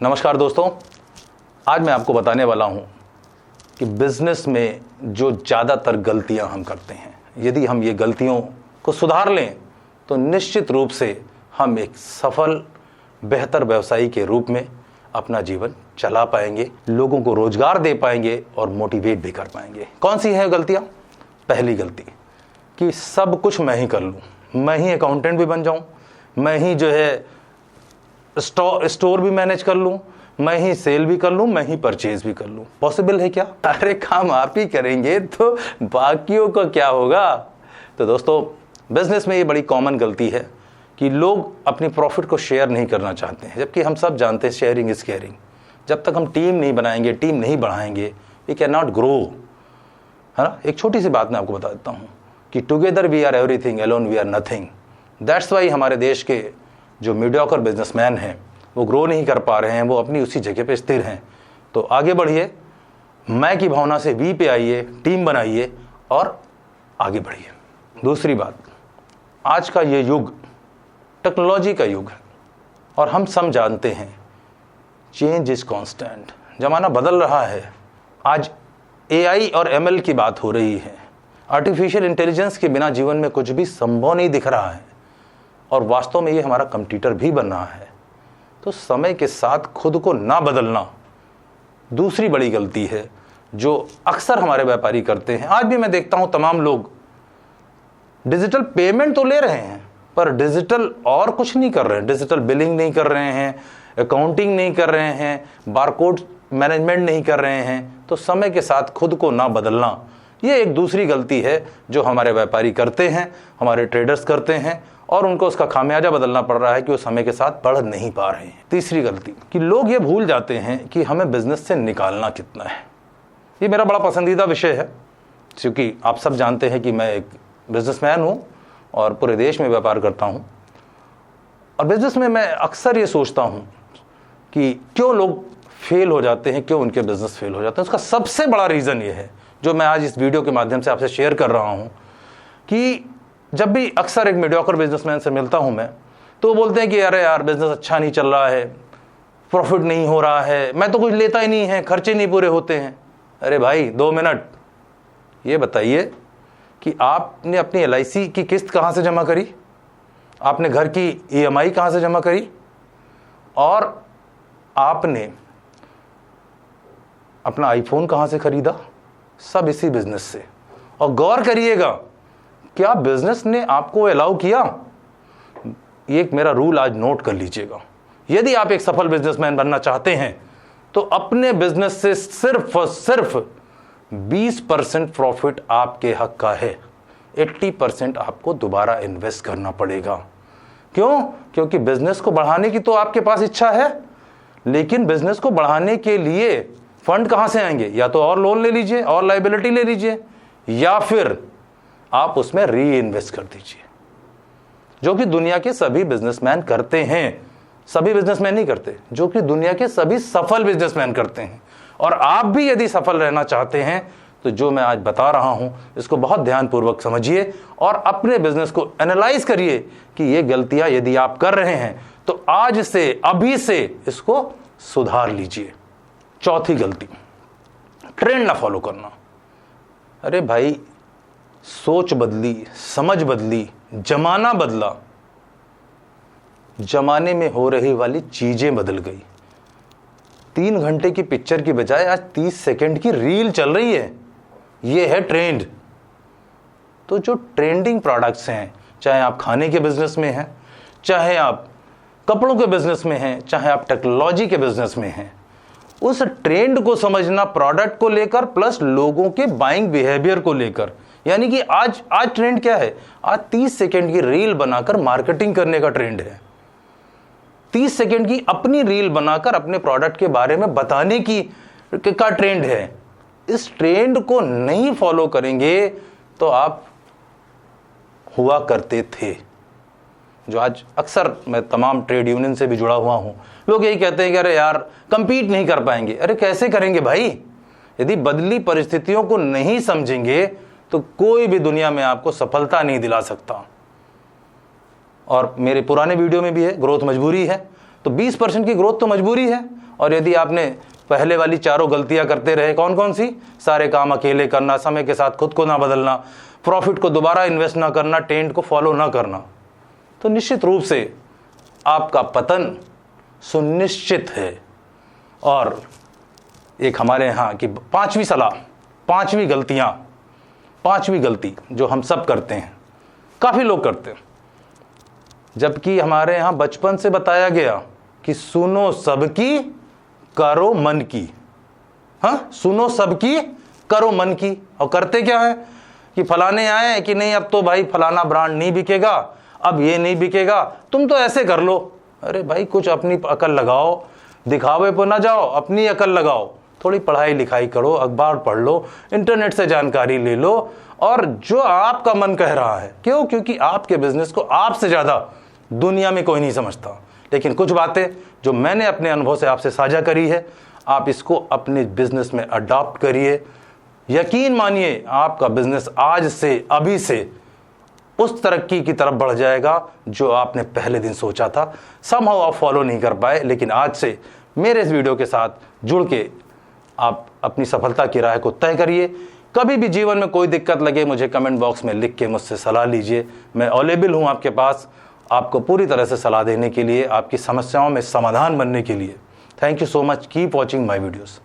नमस्कार दोस्तों, आज मैं आपको बताने वाला हूं कि बिजनेस में जो ज़्यादातर गलतियां हम करते हैं, यदि हम ये गलतियों को सुधार लें तो निश्चित रूप से हम एक सफल बेहतर व्यवसायी के रूप में अपना जीवन चला पाएंगे, लोगों को रोजगार दे पाएंगे और मोटिवेट भी कर पाएंगे। कौन सी है गलतियां? पहली गलती कि सब कुछ मैं ही कर लूं, मैं ही अकाउंटेंट भी बन जाऊं, मैं ही जो है स्टोर भी मैनेज कर लूं, मैं ही सेल भी कर लूं, मैं ही परचेज भी कर लूं। पॉसिबल है क्या? अरे काम आप ही करेंगे तो बाकियों का क्या होगा? तो दोस्तों, बिजनेस में ये बड़ी कॉमन गलती है कि लोग अपनी प्रॉफिट को शेयर नहीं करना चाहते हैं, जबकि हम सब जानते हैं शेयरिंग इज केयरिंग। जब तक हम टीम नहीं बनाएंगे, टीम नहीं बढ़ाएंगे, वी कैन नॉट ग्रो, है ना। एक छोटी सी बात मैं आपको बता देता हूँ कि together we are everything, alone we are nothing. That's why हमारे देश के जो मीडियोकर बिजनेसमैन हैं वो ग्रो नहीं कर पा रहे हैं, वो अपनी उसी जगह पे स्थिर हैं। तो आगे बढ़िए, मैं की भावना से वी पे आइए, टीम बनाइए और आगे बढ़िए। दूसरी बात, आज का ये युग टेक्नोलॉजी का युग है और हम सब जानते हैं चेंज इज कांस्टेंट, जमाना बदल रहा है। आज एआई और एमएल की बात हो रही है। आर्टिफिशियल इंटेलिजेंस के बिना जीवन में कुछ भी संभव नहीं दिख रहा है और वास्तव में ये हमारा कंप्यूटर भी बन रहा है। तो समय के साथ खुद को ना बदलना दूसरी बड़ी गलती है जो अक्सर हमारे व्यापारी करते हैं। आज भी मैं देखता हूं तमाम लोग डिजिटल पेमेंट तो ले रहे हैं पर डिजिटल और कुछ नहीं कर रहे हैं। डिजिटल बिलिंग नहीं कर रहे हैं, अकाउंटिंग नहीं कर रहे हैं, बारकोड मैनेजमेंट नहीं कर रहे हैं। तो समय के साथ खुद को ना बदलना, ये एक दूसरी गलती है जो हमारे व्यापारी करते हैं, हमारे ट्रेडर्स करते हैं और उनको उसका खामियाजा बदलना पड़ रहा है कि वो समय के साथ बढ़ नहीं पा रहे हैं। तीसरी गलती कि लोग ये भूल जाते हैं कि हमें बिजनेस से निकालना कितना है। ये मेरा बड़ा पसंदीदा विषय है क्योंकि आप सब जानते हैं कि मैं एक बिजनेसमैन हूँ और पूरे देश में व्यापार करता हूँ। और बिजनेस में मैं अक्सर ये सोचता हूँ कि क्यों लोग फेल हो जाते हैं, क्यों उनके बिजनेस फेल हो जाते हैं। उसका सबसे बड़ा रीज़न ये है जो मैं आज इस वीडियो के माध्यम से आपसे शेयर कर रहा हूँ कि जब भी अक्सर एक मीडियोकर बिजनेसमैन से मिलता हूं मैं, तो वो बोलते हैं कि अरे यार बिजनेस अच्छा नहीं चल रहा है, प्रॉफिट नहीं हो रहा है, मैं तो कुछ लेता ही नहीं है, खर्चे नहीं पूरे होते हैं। अरे भाई 2 मिनट, ये बताइए कि आपने अपनी LIC की किस्त कहाँ से जमा करी, आपने घर की EMI कहाँ से जमा करी और आपने अपना iPhone कहाँ से खरीदा? सब इसी बिजनेस से। और गौर करिएगा, क्या बिजनेस ने आपको अलाउ किया? ये एक मेरा रूल आज नोट कर लीजिएगा। यदि आप एक सफल बिजनेसमैन बनना चाहते हैं तो अपने बिजनेस से सिर्फ और सिर्फ 20% प्रॉफिट आपके हक का है, 80% आपको दोबारा इन्वेस्ट करना पड़ेगा। क्यों? क्योंकि बिजनेस को बढ़ाने की तो आपके पास इच्छा है, लेकिन बिजनेस को बढ़ाने के लिए फंड कहां से आएंगे? या तो और लोन ले लीजिए और लायबिलिटी ले लीजिए, या फिर आप उसमें री इन्वेस्ट कर दीजिए, जो कि दुनिया के सभी बिजनेसमैन करते हैं। सभी बिजनेसमैन नहीं करते, जो कि दुनिया के सभी सफल बिजनेसमैन करते हैं। और आप भी यदि सफल रहना चाहते हैं तो जो मैं आज बता रहा हूं इसको बहुत ध्यानपूर्वक समझिए और अपने बिजनेस को एनालाइज करिए कि ये गलतियां यदि आप कर रहे हैं तो आज से, अभी से इसको सुधार लीजिए। चौथी गलती, ट्रेंड ना फॉलो करना। अरे भाई, सोच बदली, समझ बदली, जमाना बदला, जमाने में हो रही वाली चीजें बदल गई। 3 घंटे की पिक्चर की बजाय आज 30 सेकंड की रील चल रही है। यह है ट्रेंड। तो जो ट्रेंडिंग प्रोडक्ट्स हैं, चाहे आप खाने के बिजनेस में हैं, चाहे आप कपड़ों के बिजनेस में हैं, चाहे आप टेक्नोलॉजी के बिजनेस में हैं, उस ट्रेंड को समझना प्रोडक्ट को लेकर प्लस लोगों के बाइंग बिहेवियर को लेकर। यानी कि आज ट्रेंड क्या है? आज 30 सेकंड की रील बनाकर मार्केटिंग करने का ट्रेंड है। 30 सेकंड की अपनी रील बनाकर अपने प्रोडक्ट के बारे में बताने का ट्रेंड है। इस ट्रेंड को नहीं फॉलो करेंगे तो आप हुआ करते थे, जो आज अक्सर मैं तमाम ट्रेड यूनियन से भी जुड़ा हुआ हूं, लोग यही कहते हैं कि अरे यार कंपीट नहीं कर पाएंगे। अरे कैसे करेंगे भाई? यदि बदली परिस्थितियों को नहीं समझेंगे तो कोई भी दुनिया में आपको सफलता नहीं दिला सकता। और मेरे पुराने वीडियो में भी है, ग्रोथ मजबूरी है। तो 20% की ग्रोथ तो मजबूरी है। और यदि आपने पहले वाली चारों गलतियां करते रहे, कौन कौन सी? सारे काम अकेले करना, समय के साथ खुद को ना बदलना, प्रॉफिट को दोबारा इन्वेस्ट ना करना, ट्रेंड को फॉलो ना करना, तो निश्चित रूप से आपका पतन सुनिश्चित है। और एक हमारे यहाँ की पांचवी सलाह, पांचवी गलती जो हम सब करते हैं, काफी लोग करते हैं, जबकि हमारे यहाँ बचपन से बताया गया कि सुनो सबकी करो मन की। हाँ, सुनो सबकी करो मन की। और करते क्या है कि फलाने आए कि नहीं, अब तो भाई फलाना ब्रांड नहीं बिकेगा, अब ये नहीं बिकेगा, तुम तो ऐसे कर लो। अरे भाई, कुछ अपनी अकल लगाओ, दिखावे पर ना जाओ, अपनी अकल लगाओ, थोड़ी पढ़ाई लिखाई करो, अखबार पढ़ लो, इंटरनेट से जानकारी ले लो, और जो आपका मन कह रहा है। क्यों? क्योंकि आपके बिजनेस को आपसे ज्यादा दुनिया में कोई नहीं समझता। लेकिन कुछ बातें जो मैंने अपने अनुभव से आपसे साझा करी है, आप इसको अपने बिजनेस में अडॉप्ट करिए। यकीन मानिए, आपका बिजनेस आज से, अभी से उस तरक्की की तरफ बढ़ जाएगा जो आपने पहले दिन सोचा था। समहाउ आप फॉलो नहीं कर पाए, लेकिन आज से मेरे इस वीडियो के साथ जुड़ के आप अपनी सफलता की राह को तय करिए। कभी भी जीवन में कोई दिक्कत लगे, मुझे कमेंट बॉक्स में लिख के मुझसे सलाह लीजिए। मैं अवेलेबल हूं आपके पास, आपको पूरी तरह से सलाह देने के लिए, आपकी समस्याओं में समाधान बनने के लिए। Thank you so much. Keep watching my videos.